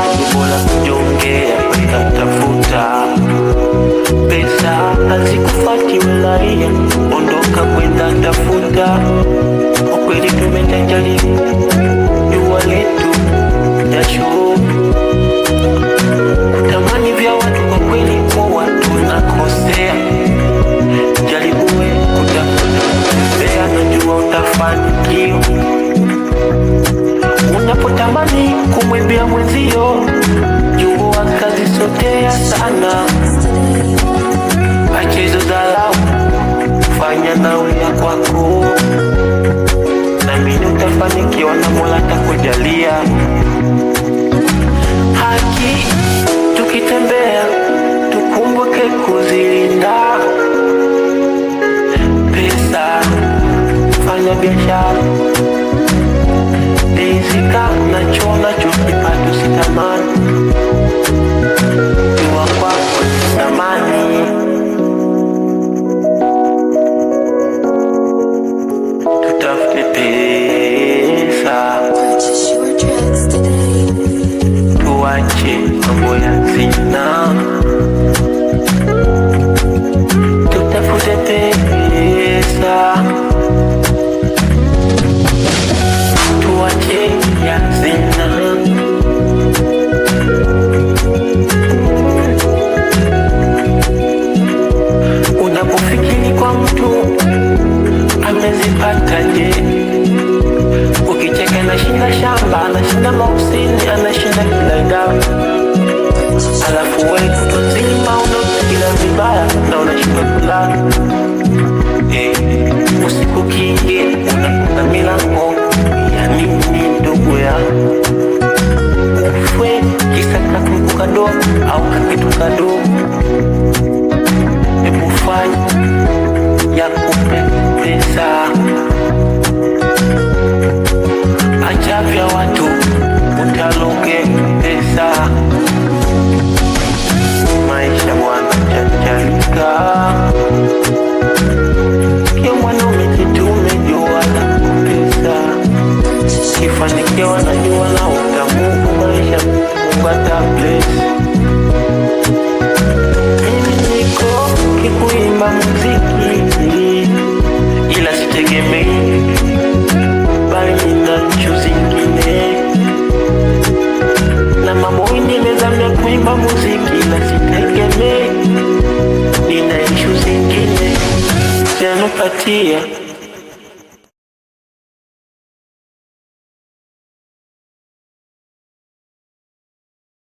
ni bora kujongea kutafuta pesa, hazikufuati Ulaya, ondoka kwenda tafuta. Ukweli tumetajali jua letu jasho, kutamani vya watu kwa kweli kwa watu nakosea. Jaribuwe kutafuta pesa, najua utafanikiwa. Unapotamani kumwibia mwenzio, jua kazi sotea sana. Acha hizo dharau, fanya nawe ya kwako, naamini utafanikiwa na Mola atakujalia. Haki tukitembea tukumbuke kuzilinda. Pesa fanya biashara, rizika nachona chukipatu sitamani. Jua kwako sitamani, tutafute pesa, tuache mambo ya zina, tutafute pesa, tuache ya zina. Unapofikiri kwa mtu amezipata je, ukicheka anashinda shamba, anashinda mausini, anashinda kila idara, alafu wewe kutozima unafikira vibaya na unashindwa kulala. Usiku kingi unakuta milango ya nini ndugu ya ufwe, kisa kakitu kadogo au kakitu kadogo. Hebu fanya ya kupe pesa, acha vya watu utaloge pesa. Maisha mwana chachalika, kia mwanaume jitume, jua na pesa. Kifanikiwa na jua na utamuku, maisha kupata bless. Mimi niko kikuimba muziki, ila sitegemei, bali nina nchu zingine. Na mambo nimezamia kuimba muziki, ila sitegemei, nina nchu zingine zinanupatia